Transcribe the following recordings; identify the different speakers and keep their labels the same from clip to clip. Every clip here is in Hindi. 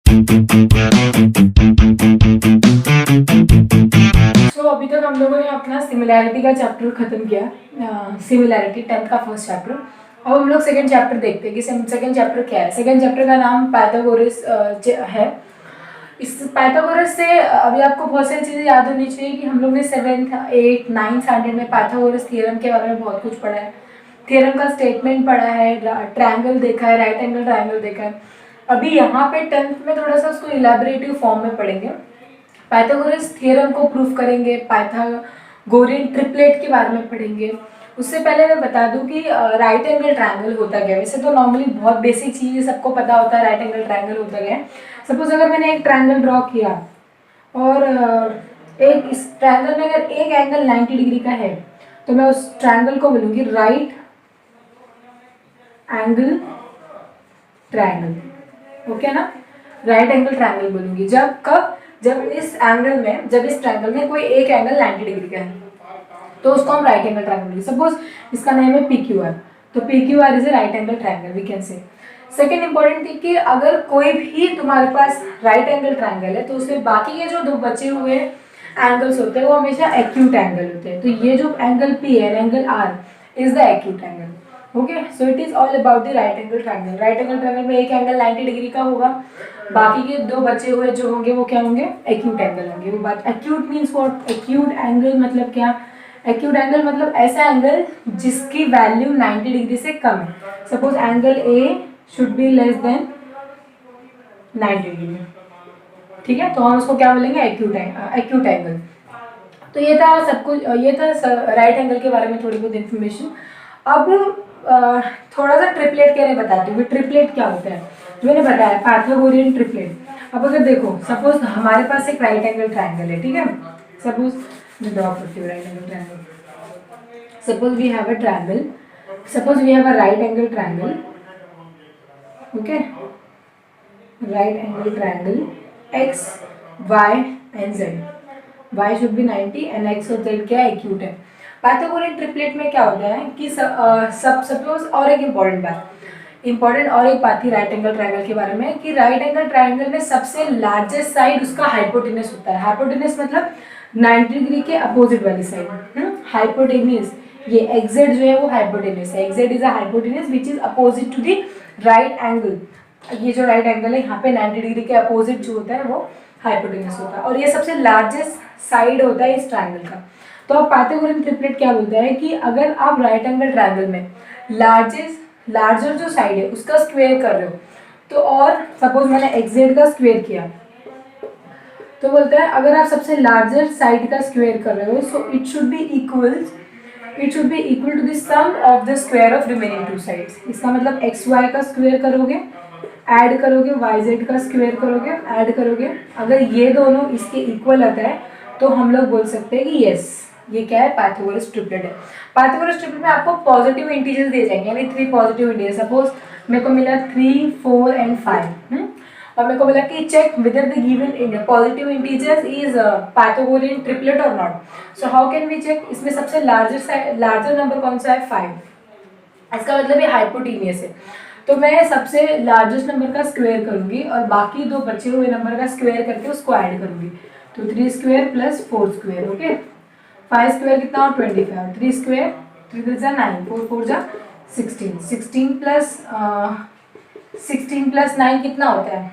Speaker 1: अभी तक हम लोगों ने अपना सिमिलैरिटी का चैप्टर खत्म किया, सिमिलैरिटी 10th का फर्स्ट चैप्टर। अब हम लोग सेकंड चैप्टर देखते हैं कि सेकंड चैप्टर क्या है। सेकंड चैप्टर का नाम पाइथागोरस है। इस पाइथागोरस से अभी आपको बहुत सारी चीज़ें याद होनी चाहिए कि हम लोग ने 7th 8th 9th स्टैंडर्ड में पाइथागोरस थ्योरम के बारे में बहुत कुछ पढ़ा है। थ्योरम का स्टेटमेंट पढ़ा है, ट्रायंगल देखा है, राइट एंगल ट्रायंगल देखा है। अभी यहाँ पे 10th में थोड़ा सा उसको इलेबोरेटिव फॉर्म में पढ़ेंगे। पाइथागोरस थ्योरम को प्रूफ करेंगे, पाइथागोरियन ट्रिपलेट के बारे में पढ़ेंगे। उससे पहले मैं बता दूं कि राइट एंगल ट्रायंगल होता क्या है। वैसे तो नॉर्मली बहुत बेसिक चीज़ सबको पता होता है राइट एंगल ट्रायंगल होता क्या है। सपोज अगर मैंने एक ट्रायंगल ड्रॉ किया और एक इस ट्रायंगल में अगर एक एंगल 90 डिग्री का है तो मैं उस ट्रायंगल को बोलूँगी राइट एंगल ट्रायंगल। ओके ना, राइट एंगल ट्रायंगल बोलूँगी जब इस ट्रायंगल में कोई एक एंगल 90 डिग्री का है तो उसको हम राइट एंगल ट्रायंगल बोलेंगे। सपोज इसका नेम है PQR, तो PQR is a right angle triangle we can say. Second important थी कि अगर कोई भी तुम्हारे पास राइट एंगल ट्रायंगल है तो उसमें बाकी के जो दो बचे हुए एंगल्स होते हैं वो हमेशा एक्यूट एंगल होते हैं। तो ये जो एंगल P है, angle R is the acute angle. Okay, so it is all about the right angle triangle. Right angle triangle में एक एंगल 90 डिग्री का होगा, बाकी के दो बचे हुए जो होंगे वो क्या होंगे, एक्यूट एंगल होंगे। वो बात acute means what, acute angle मतलब क्या, एक्यूट एंगल मतलब ऐसा एंगल जिसकी वैल्यू 90 डिग्री से कम है। Suppose angle A should be less than 90 degree, ठीक है, तो हम उसको क्या बोलेंगे, एक्यूट एंगल। तो ये था सब कुछ, ये था राइट एंगल के बारे में थोड़ी बहुत इन्फॉर्मेशन। अब थोड़ा सा ट्रिपलेट के लिए बताती हूँ। ट्रिपलेट क्या होता है जो मैंने बताया, पाइथागोरियन ट्रिपलेट। अब अगर देखो सपोज हमारे पास एक राइट एंगल ट्रायंगल है, ठीक है, सपोज मैं ड्रॉ करती हूँ right angle triangle. Suppose we have a triangle, suppose we have a right angle triangle, okay, right angle triangle x y and z, y should be 90 and x और z क्या एक्यूट है। पाइथागोरियन ट्रिपलेट में क्या होता है कि सपोज और एक इम्पॉर्टेंट और एक बात थी राइट एंगल ट्रायंगल के बारे में कि राइट एंगल ट्रायंगल में सबसे लार्जेस्ट साइड उसका हाइपोटेनस होता है। हाइपोटेनस मतलब 90 डिग्री के अपोजिट वाली साइड, हाइपोटेनस। ये xz जो है वो हाइपोटेनस है, xz is a hypotenuse which is opposite to the right angle. ये जो राइट एंगल है यहाँ पे 90 डिग्री के अपोजिट जो होता है वो हाइपोटेनस होता है, और ये सबसे लार्जेस्ट साइड होता है इस ट्रायंगल का। तो अब पाइथागोरियन ट्रिपलेट क्या बोलता है कि अगर आप राइट एंगल ट्रायंगल में लार्जर जो साइड है उसका स्क्वायर कर रहे हो, तो और सपोज मैंने xz का स्क्वायर किया, तो बोलता है अगर आप सबसे लार्जर साइड का स्क्वायर कर रहे हो so it should be equal to the sum of the square of remaining two sides. इसका मतलब xy का स्क्वायर करोगे, ऐड करोगे, yz का स्क्वायर करोगे, ऐड करोगे, अगर ये दोनों इसके इक्वल आता है तो हम लोग बोल सकते हैं कि यस ये क्या है, पाइथागोरस ट्रिपलेट है। पाइथागोरस ट्रिपलेट में आपको पॉजिटिव इंटीजर्स दिए जाएंगे, यानी 3 पॉजिटिव इंटीजर। सपोज मेरे को मिला 3 4 एंड 5, और मेरे को बोला कि check whether the given positive integers is Pythagorean triplet और नॉट। So how can we check, इसमें सबसे लार्जर नंबर कौन सा है, 5। इसका मतलब ये हाइपोटेनियस है, तो मैं सबसे लार्जेस्ट नंबर का स्क्वायर करूंगी और बाकी दो बचे हुए नंबर का स्क्वायर करके उसको ऐड करूंगी। तो 3 square plus 4 square, okay, 5 square कितना हो 25, 3 स्क्वायर 3 3 जा 9, 4 4 जा 16, 16 प्लस 9 कितना होता है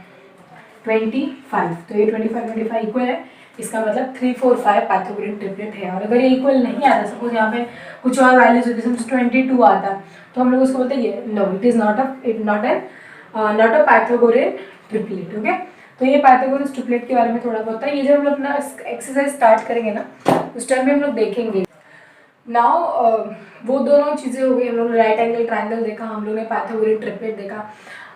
Speaker 1: 25। तो ये 25 इक्वल है, इसका मतलब 3 4 5 पाइथागोरियन ट्रिपलेट है। और अगर ये इक्वल नहीं आता, सपोज यहाँ पे कुछ और वैल्यूज होती है, 22 आता, तो हम लोग उसको बोलते हैं no it is not a Pythagorean triplet. Okay, तो ये पाइथागोरस ट्रिपलेट के बारे में थोड़ा बहुत है। ये जब हम लोग अपना एक्सरसाइज स्टार्ट करेंगे ना उस टाइम में हम लोग देखेंगे। नाउ वो दोनों चीज़ें हो गई, हम लोग ने राइट एंगल ट्रायंगल देखा, हम लोग ने पाइथागोरियन ट्रिपलेट देखा,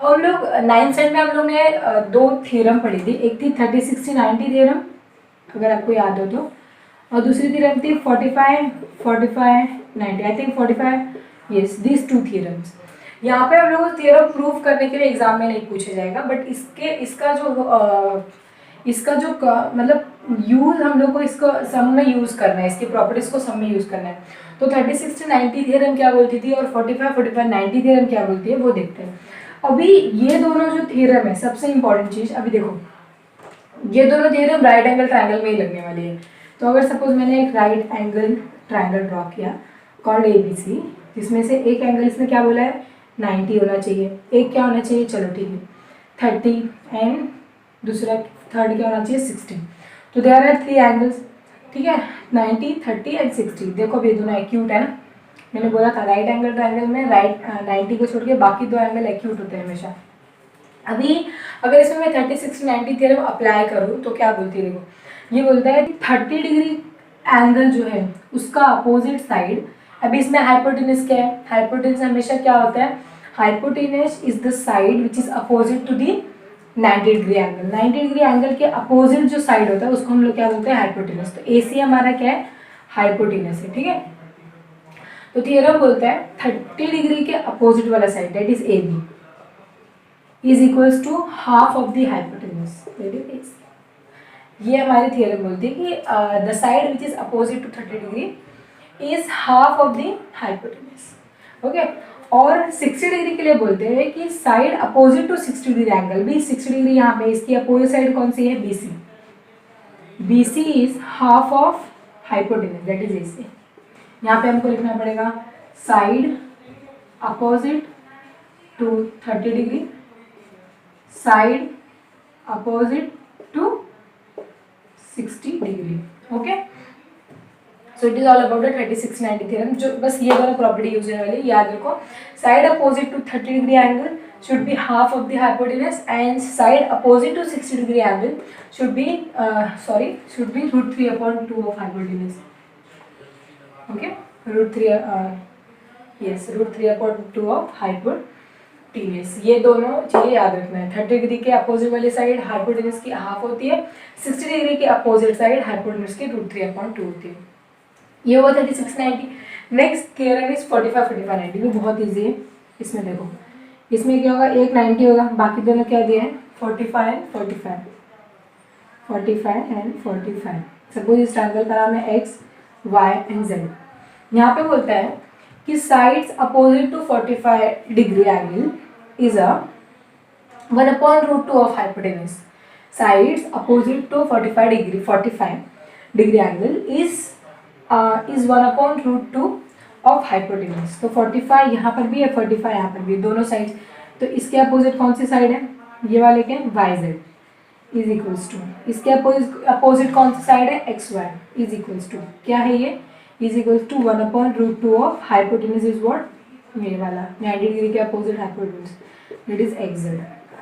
Speaker 1: और हम लोग 9th स्टैंडर्ड में हम लोग ने दो थ्योरम पढ़ी थी। एक थी 30 60 90 थ्योरम, अगर आपको याद हो तो, और दूसरी थ्योरम थी 45 45 90, I think 45, yes, these 2 theorems. यहाँ पे हम लोग थ्योरम प्रूव करने के लिए एग्जाम में नहीं पूछा जाएगा, बट इसका जो मतलब यूज हम लोग को इसको सम में यूज करना है, इसकी प्रॉपर्टीज को सम में यूज करना है। तो 30 60 90 थ्योरम क्या बोलती थी और 45 45 90 थ्योरम क्या बोलती है वो देखते हैं। अभी ये दोनों जो थ्योरम है, सबसे इंपॉर्टेंट चीज, अभी देखो ये दोनों थ्योरम राइट एंगल ट्रायंगल में ही लगने वाली है। तो अगर सपोज मैंने एक राइट एंगल ट्रायंगल ड्रॉ किया कॉल्ड ABC, जिसमें से एक एंगल इसमें क्या बोला है 90 होना चाहिए, एक क्या होना चाहिए, चलो ठीक है 30, एंड दूसरा थर्ड क्या होना चाहिए 60। तो देयर आर 3 एंगल्स, ठीक है 90, 30 एंड 60। देखो अभी दोनों एक्यूट है ना, मैंने बोला था राइट एंगल ट्रायंगल में राइट 90 को छोड़ के बाकी 2 एंगल एक्यूट होते हैं हमेशा। अभी अगर इसमें मैं 30, 60, 90 थ्योरम अप्लाई करूँ तो क्या बोलती है, देखो ये बोलता है कि 30 डिग्री एंगल जो है उसका अपोजिट साइड, अभी इसमें हाइपोटेनस क्या है, हाइपोटेनस हमेशा क्या होता है, hypotenuse is the side which is opposite to the 90 degree angle. 90 degree angle के अपोजिट जो साइड होता है उसको हम लोग क्या बोलते हैं, हाइपोटेनस। तो AC हमारा क्या है, हाइपोटेनस है, ठीक है। तो थ्योरम बोलता है 30 डिग्री के अपोजिट वाला side that is AB is equals to half of the hypotenuse that is AC। ये हमारी थ्योरम बोलती है कि the side which is opposite to 30 degree is half of the hypotenuse, okay. और 60 डिग्री के लिए बोलते हैं कि side opposite to 60 degree angle भी 60 डिग्री, यहाँ पे इसकी अपोजिट साइड कौन सी है, BC। BC is half of hypotenuse that is AC। यहाँ पे हमको लिखना पड़ेगा side opposite to 30 degree, side opposite to 60 degree, okay. So it is all about the 30, 60, 90 theorem. जो बस ये दोनों प्रॉपर्टी यूज होने वाली, याद रखो side opposite to 30 degree angle should be half of the hypotenuse and side opposite to 60 degree angle should be root 3 upon 2 of hypotenuse, okay, root 3 upon 2 of hypotenuse। ये दोनों चीजें याद रखना है। 30 डिग्री के अपोजिट वाली साइड हाइपोटेनस की हाफ होती है, 60 डिग्री के अपोजिट साइड हाइपोटेनस की रूट 3 अपॉन 2 होती है। ये हुआ 36, 90। Next theorem is 45, 45, 90। भी बहुत इजी है। इसमें देखो इसमें क्या होगा, एक 90 होगा, बाकी दोनों क्या दिए हैं 45 एंड 45, 45 एंड 45। सपोज इस ट्रायंगल का नाम है X, Y एंड Z। यहाँ पे बोलता है कि sides opposite to 45 degree angle is a 1/√2 of hypotenuse. Sides opposite to 45 degree angle is 1/√2 of hypotenuse. तो 45 यहाँ पर भी है, 45 यहाँ पर भी, दोनों साइड। तो इसके अपोजिट कौन सी साइड है, ये वाले के YZ इज इक्वल्स टू, इसके अपोजिट कौन सी साइड है XY इज इक्वल्स टू, क्या है ये, is equals to 1/√2 of hypotenuse is what, ये वाला 90 डिग्री के opposite hypotenuse that is XZ,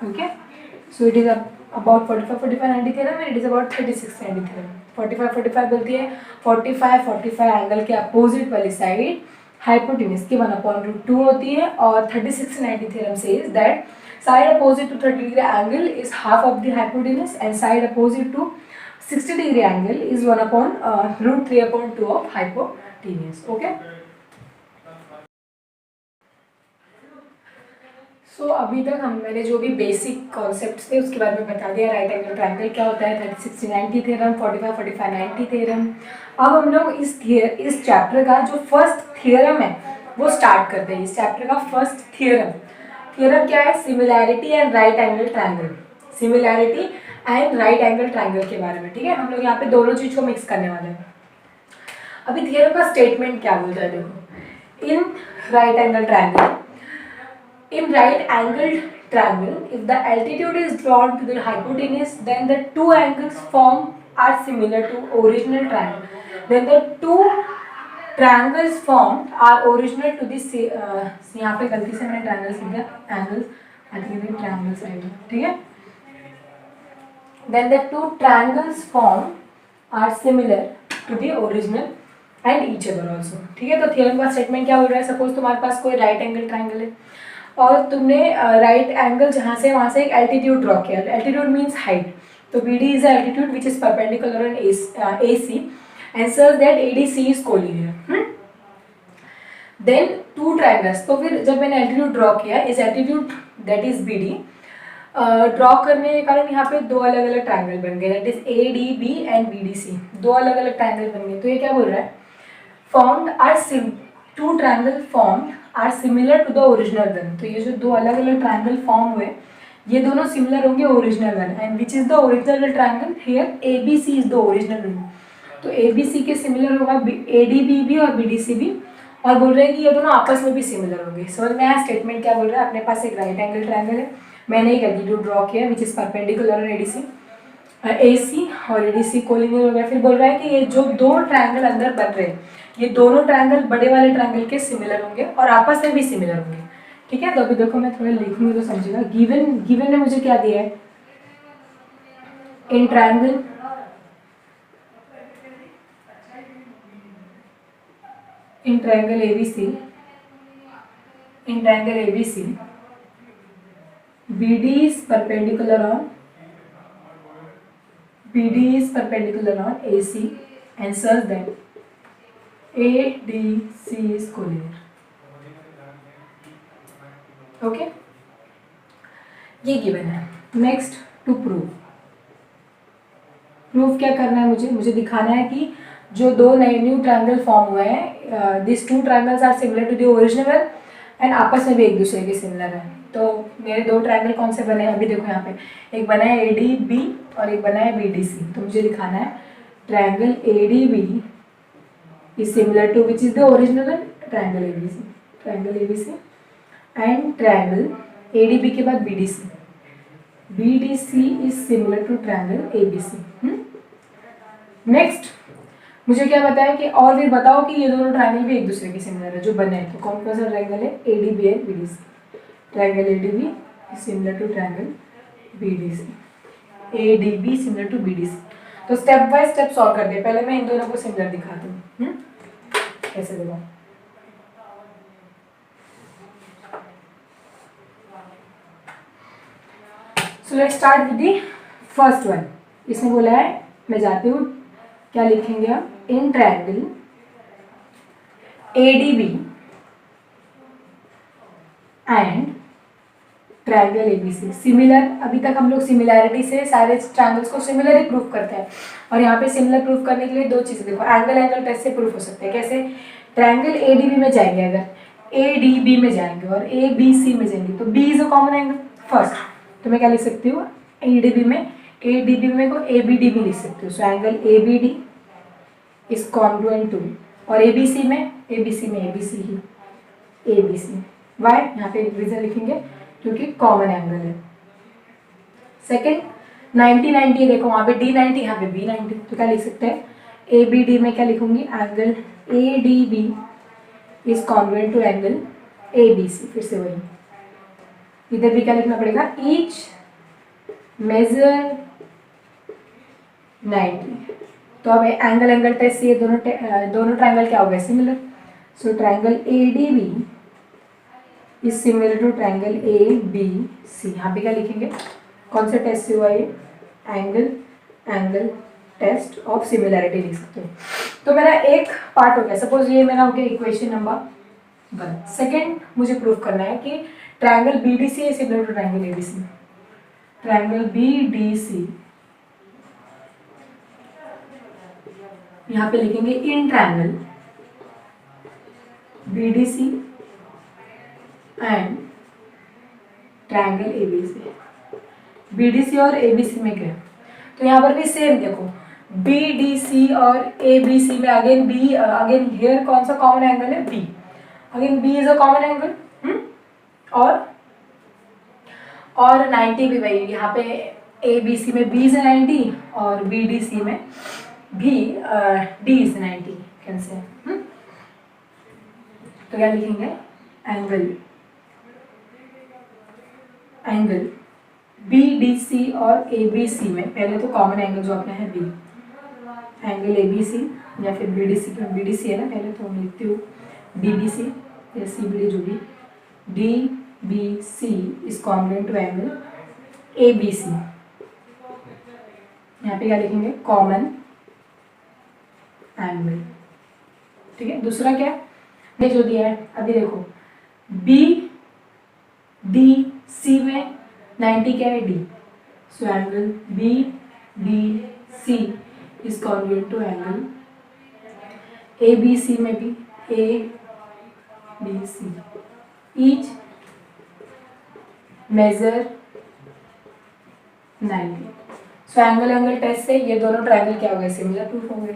Speaker 1: okay. So it is about 45, 45, 90 theorem and it is about 36, 90 theorem. 45, 45 बोलती है 45, 45 एंगल के अपोजिट वाली साइड हाइपोटेनस की 1/√2 होती है, और 36, 90 theorem says that side opposite to 30 degree angle is half of the hypotenuse and side opposite to 60 degree angle is 1/√3/2 of hypotenuse, okay. So अभी तक मैंने जो भी बेसिक कॉन्सेप्ट्स थे उसके बारे में बता दिया। राइट एंगल ट्रायंगल क्या होता है, 30, 60, 90 थ्योरम, 45, 45, 90 थ्योरम। अब हम लोग इस चैप्टर का जो फर्स्ट थ्योरम है वो स्टार्ट करते हैं। इस चैप्टर का फर्स्ट थ्योरम क्या है, similarity and right angle triangle. Similarity and right angle triangle के बारे में, ठीक है। हम लोग यहाँ पे दोनों चीज को मिक्स करने वाले हैं। अभी थ्योरम का स्टेटमेंट क्या बोलता है, देखो in right angle triangle, in right angled triangle, if the altitude is drawn to the hypotenuse, then the two angles formed are similar to original triangle. Then the two triangles formed are original to the यहाँ पे गलती से मैंने triangles लिख दिया, angles, I think ये triangles आएगा, ठीक है। Then the two triangles formed are similar to the original and each other also, ठीक है। तो थ्योरम का स्टेटमेंट क्या बोल रहा है, सपोज तुम्हारे पास कोई राइट एंगल ट्रायंगल है और तुमने राइट एंगल जहाँ से वहाँ से एक एल्टीट्यूड ड्रॉ किया। Altitude means height. तो BD is altitude which is perpendicular on AC and such that ADC is collinear. Then two triangles, तो फिर जब मैंने एल्टीट्यूड ड्रॉ किया, इस altitude that is BD draw करने के कारण यहाँ पे दो अलग अलग ट्रायंगल बन गए, that is ADB and BDC, दो अलग अलग ट्रायंगल बन गए। तो ये क्या बोल रहा है, formed are two triangle formed are similar to the original one. तो ये जो दो अलग अलग ट्रायंगल फॉर्म हुए ये दोनों सिमिलर होंगे original one. And which is the original triangle? Here A B C is the original one. तो ए बी सी के सिमिलर होगा ए डी बी भी और बी डी सी भी, और बोल रहे हैं कि ये दोनों आपस में भी सिमिलर होंगे। समझ में आया स्टेटमेंट क्या बोल रहा है? अपने पास एक राइट एंगल ट्रायंगल है, मैंने एक एल्टीट्यूड ड्रॉ किया विच इज परपेंडिकुलर और एडीसी AC और ADC कोलिनियर हो गया। फिर बोल रहा है कि ये जो दो ट्रायंगल अंदर बन रहे हैं ये दोनों ट्रायंगल बड़े वाले ट्रायंगल के सिमिलर होंगे और आपस में भी सिमिलर होंगे। ठीक है, तो अभी देखो मैं थोड़ा लिखूंगी तो समझेगा। गिवन ने मुझे क्या दिया है? In triangle ABC BD is perpendicular on AC and such that ADC is collinear. Okay, ये गिवन है। नेक्स्ट टू प्रूफ क्या करना है मुझे दिखाना है कि जो दो नए न्यू ट्रायंगल फॉर्म हुए हैं this two triangles are similar to the original and आपस में भी एक दूसरे के सिमिलर है। तो मेरे दो ट्रायंगल कौन से बने हैं? अभी देखो यहाँ पे एक बना है ADB और एक बना है BDC। तो मुझे दिखाना है triangle ADB is similar to which is the original triangle ABC and triangle ADB के बाद BDC is similar to triangle ABC। Next मुझे क्या बताया कि और फिर बताओ कि ये दोनों ट्रायंगल भी एक दूसरे के सिमिलर है जो बने हैं। तो कौन कौन सा ट्रायंगल है? ADB and BDC। Triangle ADB is similar to triangle BDC, ADB similar to BDC। तो स्टेप बाय स्टेप सॉल्व करते हैं। पहले मैं इन दोनों को सिमिलर दिखाती हूँ। कैसे देखो, so let's start with the first one. इसने बोला है, मैं जाती हूँ, क्या लिखेंगे हम? In triangle ADB and triangle ABC similar. अभी तक हम लोग सिमिलैरिटी से सारे ट्रायंगल्स को सिमिलर ही प्रूफ करते हैं और यहाँ पे सिमिलर प्रूफ करने के लिए दो चीज़ें देखो, एंगल टेस्ट से प्रूफ हो सकते हैं। कैसे? ट्रायंगल ADB में जाएंगे, अगर ADB में जाएंगे और ABC में जाएंगे तो B is a common angle first. तो मैं क्या लिख सकती हूँ? ADB में को ABD भी लिख सकती हूँ। So angle ABD is congruent to, और ABC में ABC ही ABC। वाई? यहाँ पे रीजन लिखेंगे क्योंकि कॉमन एंगल है। सेकेंड 90 देखो, वहाँ पे D90 यहाँ पे B90। तो क्या लिख सकते हैं? ABD में क्या लिखूंगी? Angle ADB is congruent to angle ABC। फिर से वही, इधर भी क्या लिखना पड़ेगा? Each measure 90। तो अब एंगल टेस्ट से ये दोनों ट्रायंगल क्या हो गए? Similar. So triangle ADB is similar to triangle ABC। यहाँ पे क्या लिखेंगे? कौन से टेस्ट से हुआ ये? एंगल टेस्ट ऑफ सिमिलैरिटी लिख सकते हो। तो मेरा एक पार्ट हो गया। सपोज ये मेरा हो गया इक्वेशन नंबर 1। सेकेंड मुझे प्रूफ करना है कि triangle BDC is similar to triangle ABC। Triangle BDC यहाँ पे लिखेंगे in triangle BDC and triangle ABC। BDC और ABC में क्या? तो यहाँ पर भी सेम देखो, BDC और ABC में अगेन हियर कौन सा कॉमन एंगल है? B। Again B is a common angle. और 90 भी वही, यहाँ पे ABC में B इज 90 और BDC में भी D इज 90 कैंसिल। तो क्या लिखेंगे? एंगल BDC और ABC में पहले तो कॉमन एंगल जो अपना है B, एंगल ABC या फिर BDC, BDC है ना, पहले तो मैं लिखती हूँ DBC या CBD जो भी, DBC is congruent to angle ABC। यहाँ पे क्या लिखेंगे? Common angle. ठीक है, दूसरा क्या है जो दिया है? अभी देखो BDC में 90 क्या है? D। So angle BDC is congruent to angle ABC में भी ABC। Each measure 90। So angle test से ये दोनों ट्रायंगल क्या हो गए, सिमिलर प्रूफ होंगे।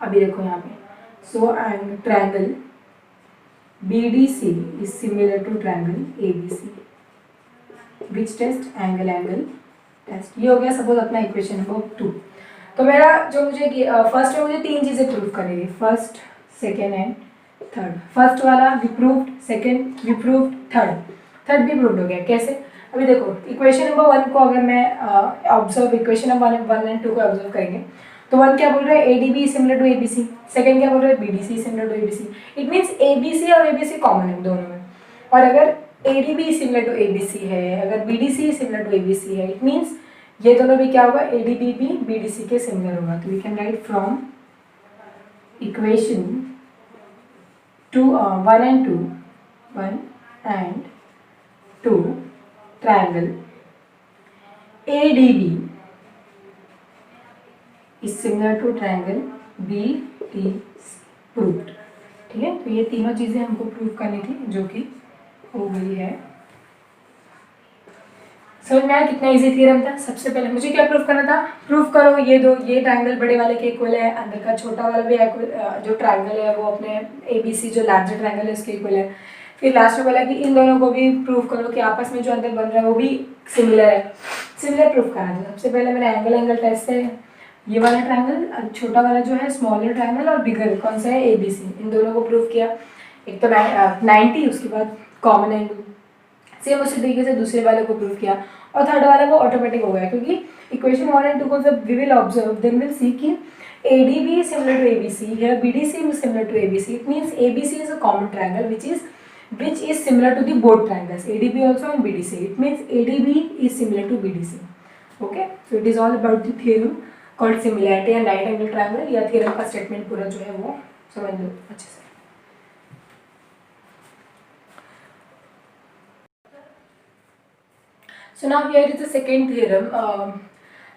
Speaker 1: अभी देखो यहाँ पे, so and triangle BDC is similar to triangle ABC। Which test, angle test. ये हो गया सपोज अपना इक्वेशन नंबर 2। तो मेरा जो मुझे फर्स्ट में मुझे 3 चीज़ें प्रूव करनी थी, first second and third. First वाला भी प्रूव्ड, सेकेंड भी प्रूव्ड, थर्ड भी प्रूव्ड हो गया। कैसे, अभी देखो इक्वेशन नंबर 1 को अगर मैं ऑब्जर्व, इक्वेशन नंबर 1 एंड 2 को ऑब्जर्व करेंगे तो 1 क्या बोल रहा है, ADB similar to ABC। Second क्या बोल रहा है, BDC similar to ABC। It means ABC और ABC कॉमन है दोनों में। और अगर ADB सिमिलर टू ABC है, अगर BDC सिमिलर टू ABC है, इट मीन्स ये दोनों भी क्या होगा, ADB भी BDC के सिमिलर होगा। तो we can write from equation 1 and 2 triangle ADB is similar to triangle BDC, proved। ठीक है, तो ये तीनों चीजें हमको प्रूव करनी थी जो कि हो गई है। समझ में आया कितना इजी थ्योरम था। सबसे पहले मुझे क्या प्रूफ करना था, प्रूफ करो ये ट्रायंगल बड़े वाले के इक्वल है, अंदर का छोटा वाला भी जो ट्रायंगल है वो अपने ABC जो लार्जर ट्रायंगल है उसके इक्वल है। फिर लास्ट में बोला कि इन दोनों को भी प्रूफ करो कि आपस में जो अंदर बन रहा है वो भी सिमिलर है। सिमिलर प्रूफ करना था। सबसे पहले मैंने एंगल टेस्ट से ये वाला ट्रायंगल, छोटा वाला जो है स्मॉलर ट्रायंगल, और बिगर कौन सा है ABC, इन दोनों को प्रूफ किया। एक तो 90, उसके बाद कॉमन एंगल, सेम उसी तरीके से दूसरे वाले को प्रूव किया। और थर्ड वाला वो ऑटोमेटिक हो गया, क्योंकि इक्वेशन 1 एंड 2 को जब we will observe then will see कि ADB is similar to ABC, here BDC is similar to ABC, it means ABC is a common triangle which is similar to the both triangles, ADB also and BDC, it means ADB is similar to BDC। okay, so it is all about the theorem called similarity and right angle triangle। या theorem का statement पूरा जो है वो समझ लो अच्छे से। So now here is the second theorem,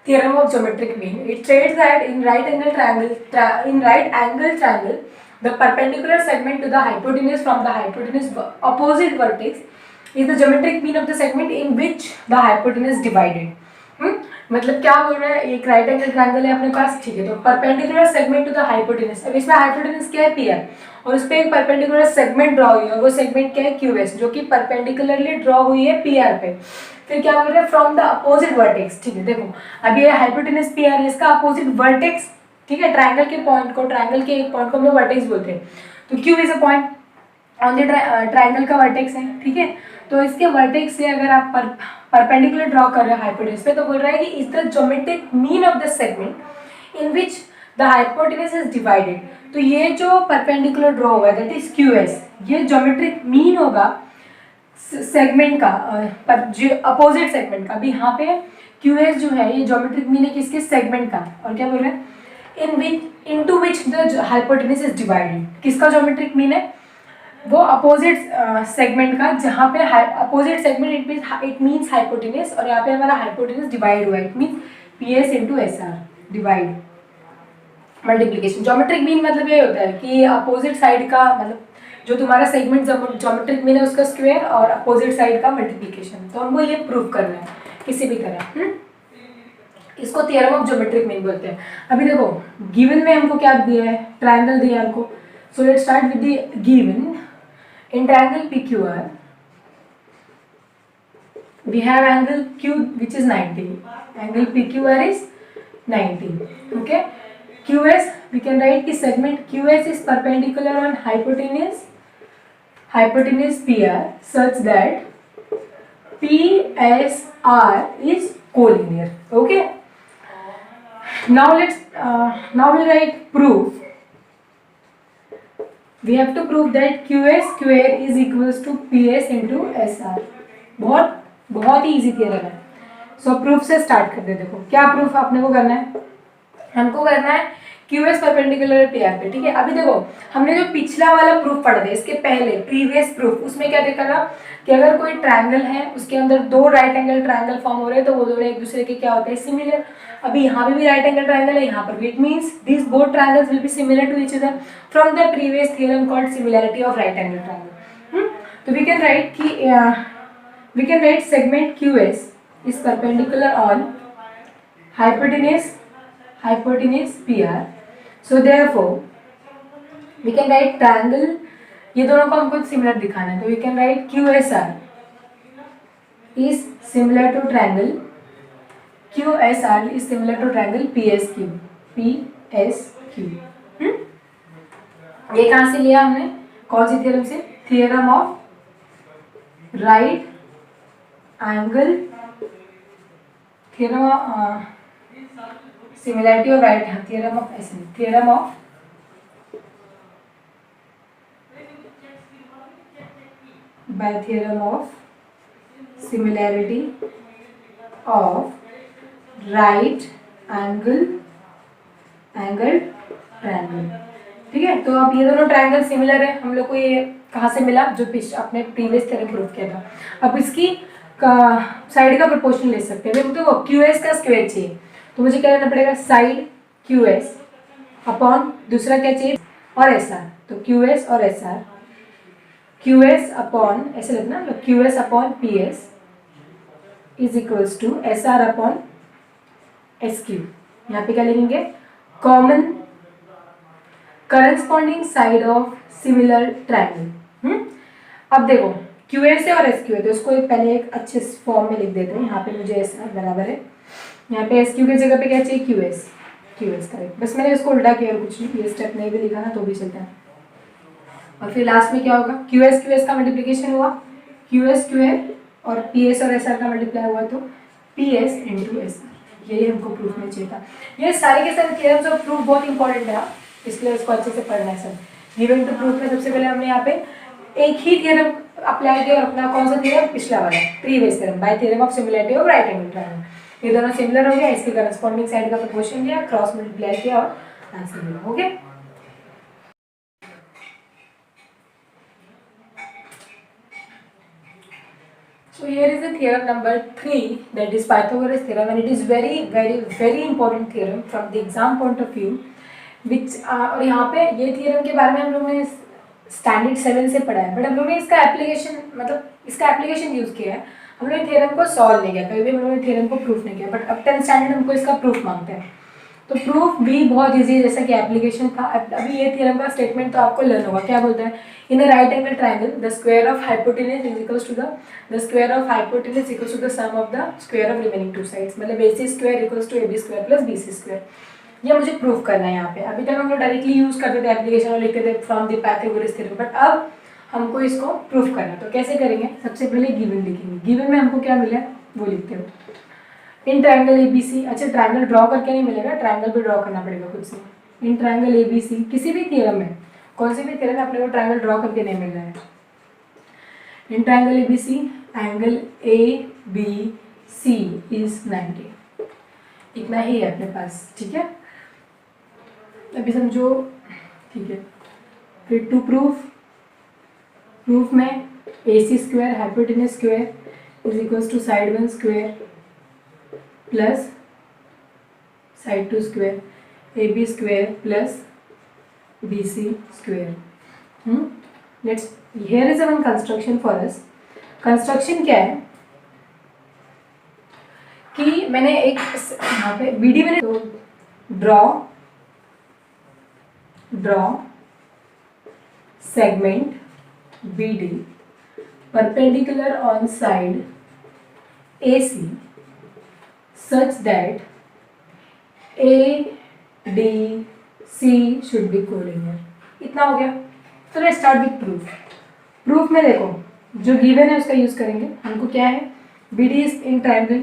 Speaker 1: theorem of geometric mean। It states that in right angle triangle, the perpendicular segment to the hypotenuse from the hypotenuse opposite vertex is the geometric mean of the segment in which the hypotenuse divided। मतलब क्या बोल रहा है, एक राइट एंगल ट्रायंगल है अपने पास, ठीक है, तो perpendicular segment to the hypotenuse. अब इसमें हाइपोटेनस क्या है, PR, और उस पर एक परपेंडिकुलर सेगमेंट ड्रॉ हुई है, वो सेगमेंट क्या है, QS, जो कि परपेंडिकुलरली ड्रॉ हुई है PR पे। फिर क्या बोल रहे हैं, फ्रॉम द अपोजिट वर्टेक्स। ठीक है, देखो अब ये हाइपोटेनस PR है, इसका अपोजिट वर्टेक्स, ठीक है, ट्रायंगल के पॉइंट को, ट्रायंगल के एक पॉइंट को हम लोग वर्टेक्स बोलते हैं। तो Q is a point on the triangle का वर्टेक्स है, ठीक है। तो इसके वर्टेक्स से अगर आप परपेंडिकुलर ड्रॉ कर रहे हो हाइपोटेनस पे, तो बोल रहा है कि is the geometric mean of the segment in which the hypotenuse is divided. तो ये जो परपेंडिकुलर ड्रॉ हुआ है दैट इज QS, ये ज्योमेट्रिक मीन होगा सेगमेंट का, अपोजिट सेगमेंट का। अभी यहाँ पे QS जो है ये ज्योमेट्रिक मीन है किसके, सेगमेंट का। और क्या बोल रहे हैं, into which the hypotenuse is divided, किसका ज्योमेट्रिक मीन है, वो अपोजिट सेगमेंट का, जहाँ पे opposite segment it means hypotenuse, और यहाँ पे हमारा हाइपोटेनस डिवाइड हुआ है, it means PS into SR, divide multiplication. Geometric mean मतलब ये होता है कि अपोजिट साइड का, मतलब जो तुम्हारा सेगमेंट ज्योमेट्रिक मीन है उसका स्क्वायर और अपोजिट साइड का मल्टीप्लीकेशन। तो हमको ये प्रूव करना है किसी भी तरह। इसको थियरम ऑफ ज्योमेट्रिक मीन बोलते हैं। अभी देखो गिवन में हमको क्या दिया है, ट्रायंगल दिया है हमको। So let's start with the given. In triangle PQR, we have angle Q which is 90. Angle PQR is 90. Okay. QS we can write the segment QS is perpendicular on hypotenuse PR such that PSR is collinear. Okay. Now we'll write proof. We have to prove that QS square is equals to PS into SR। बहुत ही इजी थियरम है। सो प्रूफ से स्टार्ट करते हैं। देखो क्या प्रूफ अपने को करना है, हमको करना है QS परपेंडिकुलर PR पे, ठीक है। अभी देखो हमने जो पिछला वाला प्रूफ पढ़ा था, इसके पहले प्रीवियस प्रूफ, उसमें क्या देखा था कि अगर कोई ट्रायंगल है उसके अंदर दो राइट एंगल ट्रायंगल फॉर्म हो रहे हैं तो वो दोनों एक दूसरे के क्या होते हैं, सिमिलर। अभी यहाँ पे भी राइट एंगल ट्रायंगल है, यहाँ पर भी, it means this both triangles will be similar to each other from the previous theorem called similarity of right angle triangle. तो वी कैन राइट कि we can write segment Q S is perpendicular on hypotenuse PR. So therefore we can write triangle, ये दोनों को हमको सिमिलर दिखाना है, तो we can write QSR is similar to triangle PSQ. ये कहाँ से लिया हमने, कौन सी थ्योरम से, theorem of right angle, theorem of similarity of right, theorem of similarity of right angle triangle. ठीक है, तो अब ये दोनों ट्रायंगल सिमिलर है, हम लोग को ये कहाँ से मिला, जो अपने प्रीवियस थ्योरम प्रूव किया था. अब इसकी साइड का प्रोपोर्शन ले सकते हैं. देखो QS का स्क्वायर चाहिए, तो मुझे क्या करना पड़ेगा, साइड QS अपॉन दूसरा क्या चाहिए, और SR. तो QS और SR, QS अपॉन ऐसे लिखना, QS upon PS is equals to SR upon SQ. यहाँ पे क्या लिखेंगे, common corresponding side of similar triangle. अब देखो QS है और SQ है, तो इसको पहले एक अच्छे फॉर्म में लिख देते हैं. यहाँ पे मुझे SR बराबर है, यहाँ पे SQ की जगह पे क्या चाहिए, QS करेक्ट. बस मैंने इसको उल्टा किया और कुछ नहीं, ये स्टेप नहीं भी लिखा ना तो भी चलता है. और फिर लास्ट में क्या होगा, QS का मल्टीप्लिकेशन हुआ, QS और PS और SR का मल्टीप्लाई हुआ, तो PS इंटू SR. यही हमको प्रूफ में चाहिए था. ये सारे के सारे थ्योरम्स ऑफ प्रूफ बहुत इंपॉर्टेंट है, इसलिए इसको अच्छे से पढ़ना है सब. गिवन टू प्रूफ में सबसे पहले हमने यहाँ पे एक ही थ्योरम अप्लाई किया, अपना कौन सा थ्योरम, पिछला वाला previous theorem, bye theorem of similarity of right angle triangle. ये दोनों सिमिलर हो गया, इसके करस्पॉन्डिंग साइड का प्रोपोर्शन लिया, क्रॉस मल्टीप्लाई किया और आंसर मिला. Okay, so here is the theorem number 3, that is Pythagoras theorem, and it is very important theorem from the exam point of view, which और यहाँ पे ये theorem के बारे में हम लोगों ने स्टैंडर्ड 7 से पढ़ा है, बट हम लोगों ने इसका एप्लीकेशन, मतलब इसका एप्लीकेशन यूज किया है. हम लोग थ्योरम को सॉल्व नहीं किया, कभी भी हम लोगों ने थ्योरम को प्रूफ नहीं किया, बट अब 10th स्टैंडर्ड हमको इसका प्रूफ मांगते हैं. तो प्रूफ भी बहुत इजी है, जैसा कि एप्लीकेशन था. अभी ये थ्योरम का स्टेटमेंट तो आपको लर्न होगा. क्या बोलता है, in a right angle triangle the square of hypotenuse is equals to the square of hypotenuse equals to the sum of the square of remaining two sides, मतलब AC square equals to AB square plus BC square. ये मुझे प्रूफ करना है यहाँ पे. अभी तक हम लोग डायरेक्टली यूज करते थे एप्लीकेशन और लिखते थे from the Pythagoras theorem, but अब हमको इसको प्रूफ करना. तो कैसे करेंगे, सबसे पहले गिवन लिखेंगे. गिवन में हमको क्या मिला है वो लिखते हो. इन ट्रायंगल ABC, अच्छा ट्रायंगल ड्रॉ करके नहीं मिलेगा, ट्रायंगल भी ड्रॉ करना पड़ेगा खुद से. इन ट्रायंगल ABC, किसी भी थ्योरम में, कौन सी भी थ्योरम में अपने को ट्रायंगल ड्रॉ करके नहीं मिल रहा है. In triangle ABC angle ABC is 90. इतना ही है अपने पास, ठीक है. अभी समझो, ठीक है. फिर टू प्रूफ में AC square hypotenuse square is equals to side 1 square plus side 2 square, AB square plus BC square. Let's, here is one construction for us. Construction क्या है कि मैंने एक यहाँ पे BD मैंने, तो draw segment BD perpendicular on side AC such that ADC should be collinear. इतना हो गया. तो लेट्स स्टार्ट विथ प्रूफ में देखो जो गिवन है उसका यूज करेंगे. हमको क्या है, BD is in triangle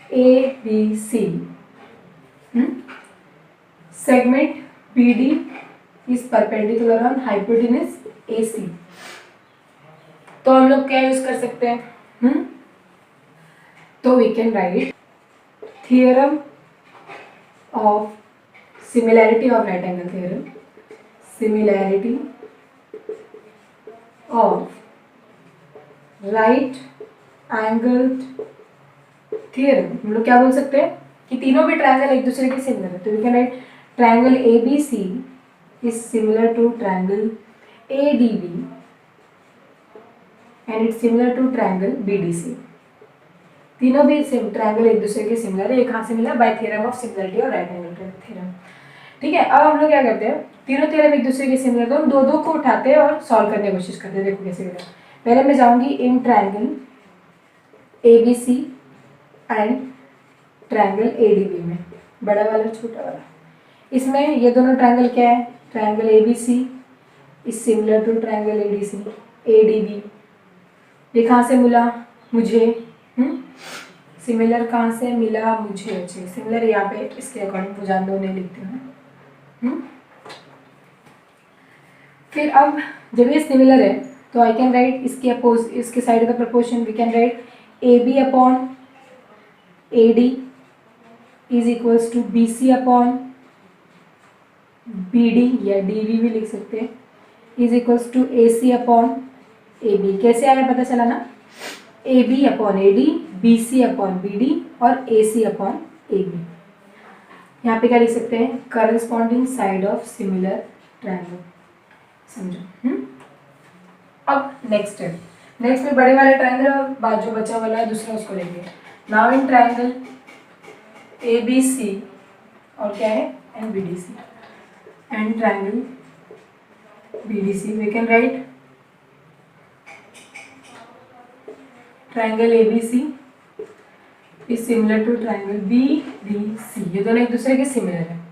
Speaker 1: ABC, segment BD is perpendicular on hypotenuse AC. तो हम लोग क्या यूज कर सकते हैं, तो we can write theorem of similarity of right angle theorem, similarity of right angle theorem. हम लोग क्या बोल सकते हैं कि तीनों भी ट्रायंगल एक दूसरे के सिमिलर है, तो we can write triangle ABC is similar to triangle ADB and it's similar to triangle BDC। तीनों भी ट्रायंगल एक दूसरे के सिमिलर है। ये कहाँ से मिला? बाय थ्योरम ऑफ सिमिलरिटी और राइट एंगल थ्योरम। ठीक है, अब हम लोग क्या करते हैं, तीनों थ्योरम एक दूसरे के सिमिलर, तो हम दो दो को उठाते हैं और सॉल्व करने की कोशिश करते हैं। देखो कैसे करें। पहले मैं जाऊंगी in triangle ABC and triangle ADB में, बड़ा वाला छोटा वाला। इसमें ये दोनों ट्रायंगल क्या है? Triangle ABC is similar to triangle ADB। ये कहाँ से मिला मुझे? सिमिलर कहाँ से मिला मुझे? अच्छा, सिमिलर यहाँ पे इसके अकॉर्डिंग मुझे जान दो, नहीं लिखती हूँ। फिर अब जब ये सिमिलर है तो आई कैन राइट इसके साइड का proportion, we can write AB upon AD is equals to BC upon BD, या DB भी लिख सकते हैं, is equals to AC upon AB। कैसे आया पता चला ना? AB upon AD, BC upon BD और AC अपॉन AB। यहाँ पे क्या लिख सकते हैं? Corresponding side of similar triangle. समझो? अब नेक्स्ट है, नेक्स्ट में बड़े वाले ट्रायंगल और बाद जो बचा वाला है दूसरा उसको लेंगे। नाउ इन ट्रायंगल ABC और क्या है? And BDC and triangle BDC, we can write triangle ABC is similar to triangle BDC। ये दोनों एक दूसरे के सिमिलर है।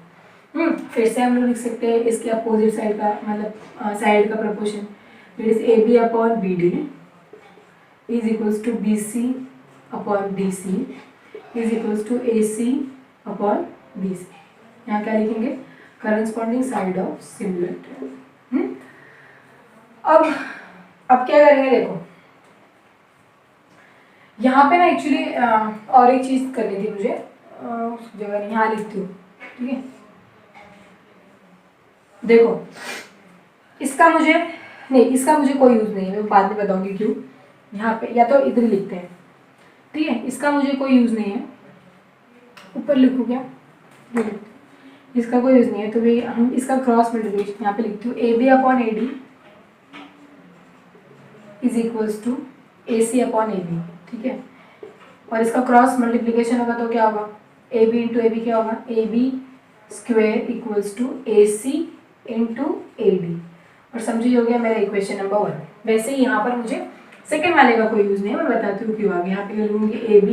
Speaker 1: फिर से हम लोग लिख सकते हैं इसके अपोजिट साइड का, मतलब साइड का proportion, it is AB upon BD is equals to BC upon DC is equals to AC upon BC। यहाँ क्या लिखेंगे? Corresponding side of similar triangle. अब क्या करेंगे? देखो यहाँ पे ना एक्चुअली और एक चीज करनी थी मुझे, उस जगह नहीं, यहाँ लिखती हूँ। ठीक है, देखो इसका मुझे कोई यूज नहीं है, मैं बाद में बताऊंगी क्यों। यहाँ पे या तो इधर लिखते हैं। ठीक है, इसका मुझे कोई यूज नहीं है, ऊपर लिखूँ क्या? ये लिखते, इसका कोई यूज नहीं है तो भी हम इसका क्रॉस मल्टीप्लिकेशन यहाँ पे लिखती हूँ। AB upon AD is equals to AC upon AB। ठीक है, और इसका क्रॉस मल्टीप्लिकेशन होगा तो क्या होगा? AB इंटू AB क्या होगा? AB square equals to AC into AD। और समझिए हो गया मेरा इक्वेशन नंबर 1। वैसे ही यहाँ पर मुझे सेकेंड वाले का कोई यूज नहीं है, मैं बताती हूँ क्यों आगे। यहाँ पे लूँगी AB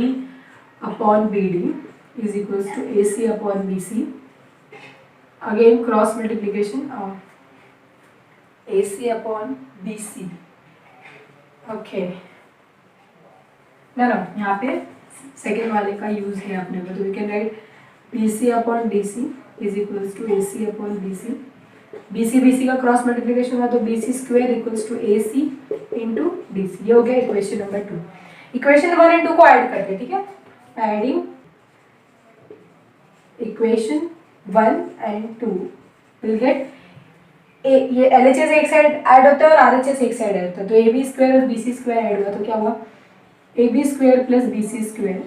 Speaker 1: upon BD is equals to AC upon BC, again cross multiplication AC upon BC। Okay ना, यहाँ पे सेकेंड वाले का यूज है अपने को, तो we can write BC upon DC is equals to AC upon BC। BC का क्रॉस मल्टीप्लिकेशन हुआ तो BC square equals to AC into DC। ये हो गया इक्वेशन नंबर 2। इक्वेशन 1 एंड 2 को ऐड करते हैं। ठीक है, adding equation 1 and 2 will get ये LHS एक साइड ऐड होता है और RHS एक साइड ऐड होता है, तो AB स्क्वायर और BC स्क्वायर ऐड हुआ तो क्या हुआ? AB square plus BC square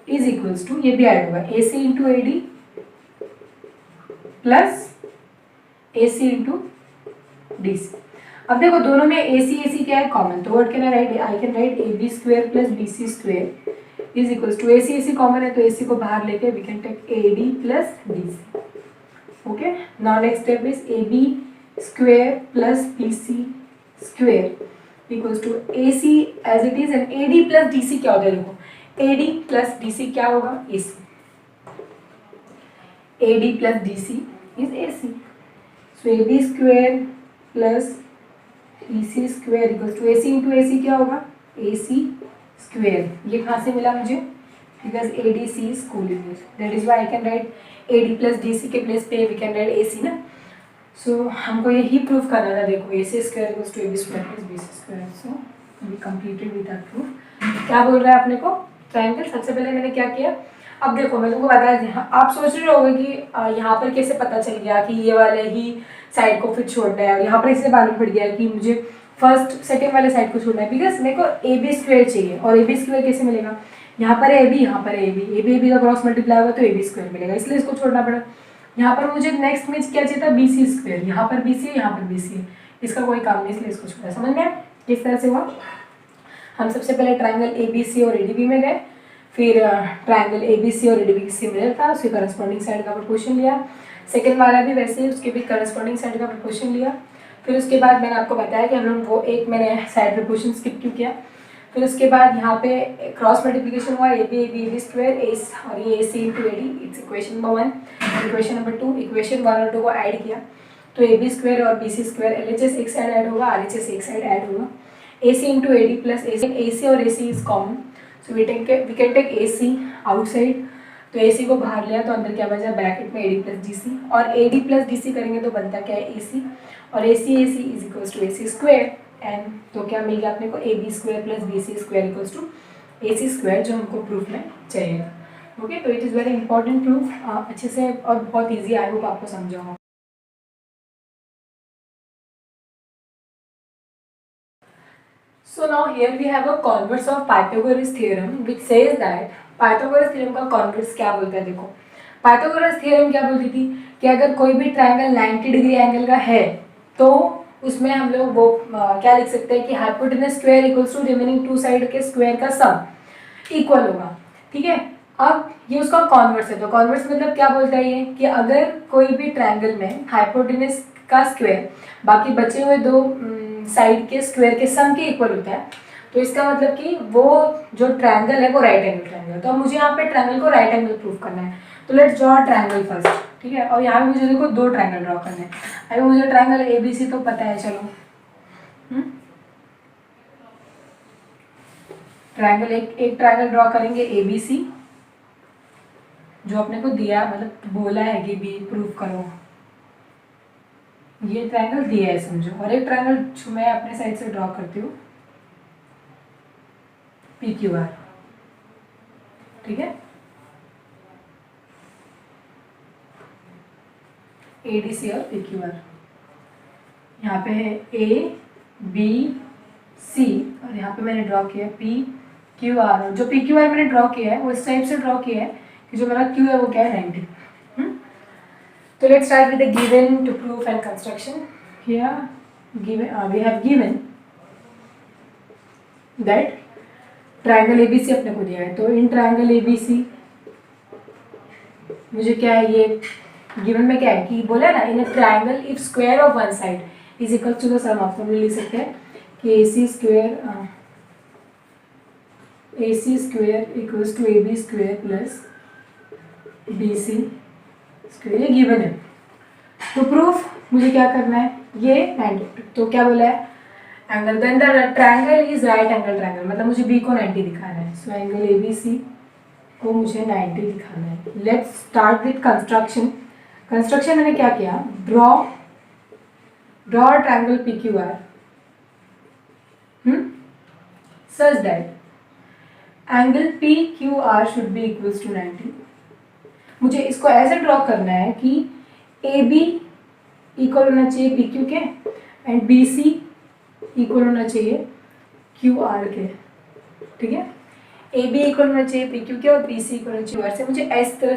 Speaker 1: is equals to, ये भी ऐड होगा, AC into AD plus AC into DC। अब देखो दोनों में AC क्या है? कॉमन, तो what can I write? I can write AB square plus BC square is equals to AC common है तो AC को बाहर लेके we can take AD plus DC। Okay, now next step is AB square plus BC square equals to AC as it is, and AD plus DC क्या होता है? देखो AD प्लस DC क्या होगा? AC। AD plus DC is AC, so AB square plus BC square equals to AC into AC क्या होगा? AC square. ये कहाँ से मिला मुझे? Because ADC is collinear, that is why I can write AD plus DC के प्लेस पे वी कैन राइट AC ना। सो हमको यही प्रूफ करना था। देखो AC square equals to AB square plus BC square, so we completed with that proof. क्या बोल रहा है अपने को? ट्रायंगल। सबसे पहले मैंने क्या किया, अब देखो मैं तुमको बताया था, आप सोच रहे होगे कि यहाँ पर कैसे पता चल गया कि ये वाले ही साइड को फिर छोड़ना है, और यहाँ पर इससे मालूम पड़ गया कि मुझे फर्स्ट सेकेंड वाले साइड को छोड़ना है, बिकॉज मेरे को AB स्क्वायर चाहिए। और AB स्क्वायर कैसे मिलेगा? यहाँ पर AB, यहाँ पर AB का क्रॉस मल्टीप्लाई होगा तो AB स्क्वायर मिलेगा, इसलिए इसको छोड़ना पड़ा। यहाँ पर मुझे नेक्स्ट में क्या चाहिए था? BC square. यहाँ पर BC है, यहाँ पर BC है, इसका कोई काम नहीं, इसलिए इसको छोड़ा। समझ में किस तरह से हुआ? हम सबसे पहले ट्राइंगल ए बी सी और ए डी बी में गए, फिर ट्राइंगल ए बी सी और ए डी बी सिमिलर था, उसके करस्पॉन्डिंग साइड का प्रोपोर्शन लिया। सेकेंड वाला भी वैसे ही, उसके भी करस्पॉन्डिंग साइड का प्रोपोर्शन लिया। फिर उसके बाद मैंने आपको बताया कि हम लोग वो एक मैंने साइड प्रोपोर्शन स्किप क्यों किया। फिर उसके बाद यहाँ पे क्रॉस मल्टीप्लिकेशन हुआ, ए बी स्क्वायर एस और ये A C into A D, it's equation number 1। Equation number 2, equation 1 और 2 को ऐड किया तो ए बी स्क्वायर और B C square, L H S एक साइड ऐड होगा, आर एच एस एक साइड ऐड होगा, A C into A D plus A C और A C is common, so we can take A C outside. तो ए सी को बाहर लिया तो अंदर क्या बचा, ब्रैकेट में A D plus D C, और A D plus D C करेंगे तो बनता क्या है, ए सी, और A C is equals to A C square. And तो क्या मिल गया अपने को, A B square plus B C square equals to A C square, जो हमको प्रूफ में चाहिए। ओके, तो it is very important proof, अच्छे से और बहुत ईजी, आई होप आपको समझा होगा। So now here we have a converse of Pythagoras theorem which says that Pythagoras theorem का converse क्या बोलता है, देखो Pythagoras theorem क्या बोलती थी कि अगर कोई भी ट्रायंगल 90 डिग्री एंगल का है तो उसमें हम लोग वो क्या लिख सकते हैं कि hypotenuse square equals to remaining two side के स्क्वायर का सम इक्वल होगा, ठीक है। अब ये उसका कॉन्वर्स है, तो कॉन्वर्स मतलब क्या बोलता है ये कि अगर कोई भी ट्रायंगल में हाइपोटेनस का स्क्वायर बाकी बचे हुए दो साइड के स्क्वायर के सम के इक्वल होता है, तो इसका मतलब कि वो जो ट्रायंगल है वो राइट एंगल ट्रायंगल है। तो अब मुझे यहाँ पे ट्रायंगल को राइट एंगल प्रूव करना है, तो लेट्स ड्रॉ ट्रायंगल फर्स्ट, ठीक है। और यहाँ पे मुझे देखो दो ट्रायंगल ड्रॉ करने हैं। अभी मुझे ट्रायंगल ए बी सी तो पता है, चलो ट्रायंगल एक ट्रायंगल ड्रॉ करेंगे ए बी सी, जो अपने को दिया मतलब बोला है कि बी प्रूव करो, ये ट्रायंगल दिया है समझो, और एक ट्रायंगल जो मैं अपने साइड से ड्रॉ करती हूँ पी क्यू आर, ठीक है। ए डी सी और पी क्यू आर, यहाँ पे है ए बी सी और यहाँ पे मैंने ड्रॉ किया पी क्यू आर, और जो पी क्यू आर मैंने ड्रॉ किया है वो इस टाइप से ड्रॉ किया है कि जो मेरा क्यू है वो क्या है 90। So let's start with the given to proof and construction. Here given we have given that triangle ABC अपने को दिया है, तो इन triangle ABC मुझे क्या है, ये given में क्या है कि बोला है ना, in a triangle if square of one side is equal to the sum of, तो हम लिख सकते हैं कि AC square equals to AB square plus BC square, ये गिवन है। तो प्रूफ मुझे क्या करना है, ये 90, तो क्या बोला है angle, then the triangle is right angle triangle, मतलब मुझे बी को 90 दिखाना है, सो एंगल ए बी सी को मुझे 90 दिखाना है। Let's start with construction. Construction मैंने क्या किया, draw triangle P Q R such that angle P Q R should be equals to 90। मुझे इसको ऐसे ड्रॉ करना है कि ए बी इक्वल होना चाहिए पी क्यू के एंड बी सी इक्वल होना चाहिए क्यू आर के, ठीक है। ए बी इक्वल होना चाहिए पी क्यू के और बी सी इक्वल होना चाहिए आर से। मुझे इस तरह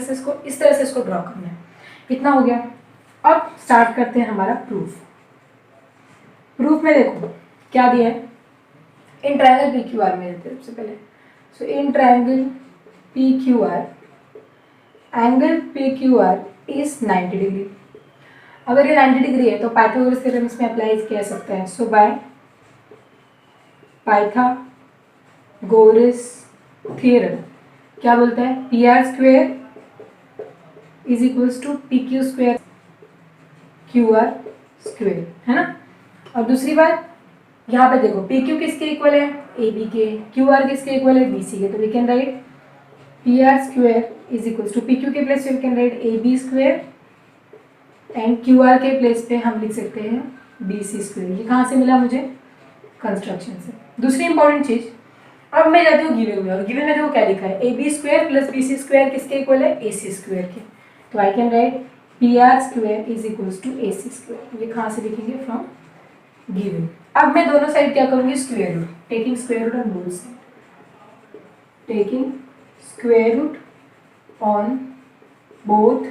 Speaker 1: से इसको ड्रॉ करना है। इतना हो गया। अब स्टार्ट करते हैं हमारा प्रूफ। प्रूफ में देखो क्या दिया है, in triangle P Q R में देते हैं सबसे पहले। So in triangle P Q R angle P Q R is 90 degree. अगर ये 90 डिग्री है तो पाइथागोरस थ्योरम इसमें अप्लाई किया जा सकता है। सो बाय पाइथागोरस थ्योरम क्या बोलता है, P R square is equals to P Q square Q R square, है ना। और दूसरी बात यहाँ पे देखो पी क्यू किसके इक्वल है, ए बी के, क्यू आर किसके इक्वल है, बी सी के। तो we can write P R square is equals to P Q के प्लेस पे we can write A B square and Q R के प्लेस पे हम लिख सकते हैं बी सी स्क्वेयर। ये कहाँ से मिला मुझे, कंस्ट्रक्शन से। दूसरी इंपॉर्टेंट चीज, अब मैं जाती हूँ गिवन में, और गिवन में देखो क्या लिखा है, A B square plus B C square किसके इक्वल है, ए सी स्क्वेयर के। तो I can write P R square is equals to A C square. ये कहाँ से लिखेंगे, फ्रॉम गिवन। अब मैं दोनों साइड क्या करूँगी, square root, taking square root on both side, taking square root on both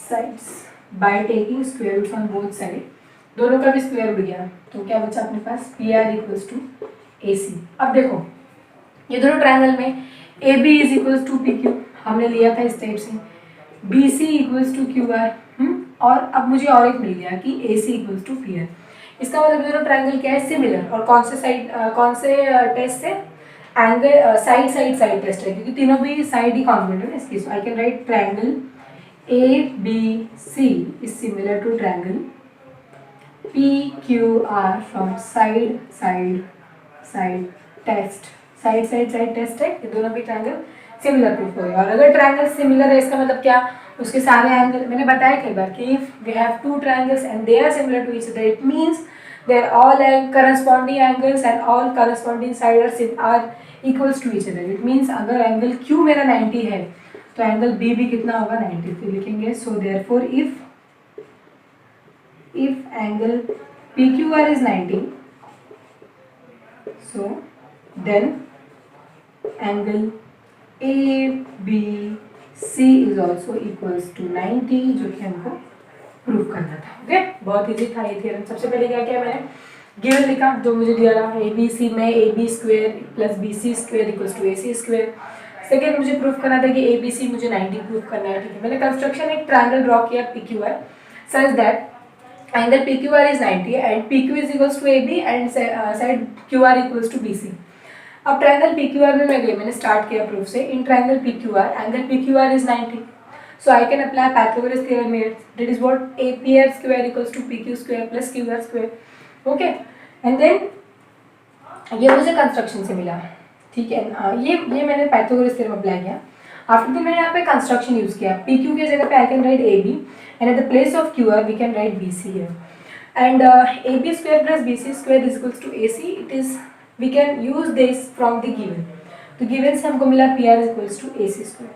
Speaker 1: sides by taking square root on both side. दोनों का भी स्क्वेयर उड़ गया, तो क्या बचा अपने पास, P R equals to AC। अब देखो ये दोनों ट्रायंगल में AB is equals to PQ हमने लिया था इस टाइप से, BC इक्वल्स टू QR, और अब मुझे और एक मिल गया कि AC इक्वल्स टू PR। इसका मतलब दोनों ट्रायंगल क्या है, सिमिलर। और कौन से साइड कौन से टेस्ट से, angle side side side test है, क्योंकि तीनों भी साइड ही कॉन्ग्रुएंट है इसकी। So I can write triangle ABC is similar to triangle PQR from side side side test. Side side side test है, ये दोनों भी ट्रायंगल सिमिलर प्रूफ हो गया। और अगर ट्रायंगल सिमिलर है इसका मतलब क्या, उसके सारे एंगल, मैंने बताया कई बार कि if we have two triangles and they are similar to each other, it means they are all corresponding angles and all corresponding sides are equals to each other. It means अगर एंगल Q मेरा 90 है तो एंगल B भी कितना होगा, 90। फिर लिखेंगे so therefore if angle PQR is 90, so then angle ABC is also equals to 90, जो कि हमको प्रूव करना था। ओके, बहुत इजी था ये थ्योरम। सबसे पहले क्या किया मैंने, गिवन लिखा जो मुझे दिया था, ABC में AB square plus BC square equals to AC square. Second मुझे प्रूफ करना था कि ABC मुझे 90 प्रूफ करना है। ठीक है, मैंने कंस्ट्रक्शन एक ट्रायंगल ड्रॉ किया PQR such that angle PQR is 90 and PQ is equals to AB and side QR equals to BC। अब ट्रायंगल PQR में मैं गई, मैंने स्टार्ट किया प्रूफ से। In triangle PQR angle PQR is 90, so I can apply Pythagoras theorem here, that is what APR square equals to PQ square plus QR square। okay, and then ये मुझे कंस्ट्रक्शन से मिला। ठीक है, ये मैंने पाइथागोरस थ्योरम अप्लाई किया। आफ्टर दैट मैंने यहाँ पे कंस्ट्रक्शन यूज किया। PQ के जगह पे आई can write AB and at the place of QR we can write BC here, and AB square plus BC square is equals to AC। it is we can use this from the given, तो गिवन से हमको मिला PR is equals to AC square।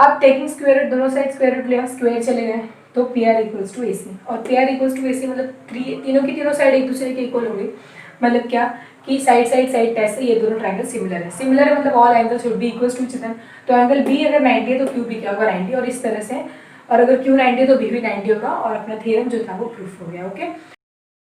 Speaker 1: अब टेकिंग स्क्वायर रूट, दोनों साइड स्क्वायर रूट लिया, स्क्वायर चले गए, तो PR इक्वल्स टू AC। और PR इक्वल्स टू AC मतलब तीनों की तीनों साइड एक दूसरे के इक्वल होंगे। मतलब क्या कि साइड साइड साइड टेस्ट से ये दोनों ट्रायंगल सिमिलर है। सिमिलर है मतलब all angles should be equals to each other. तो एंगल B अगर 90 है तो Q भी क्या होगा, 90, और इस तरह से। और अगर Q 90 है तो B भी 90 होगा, और अपना थ्योरम जो था वो प्रूफ हो गया। ओके।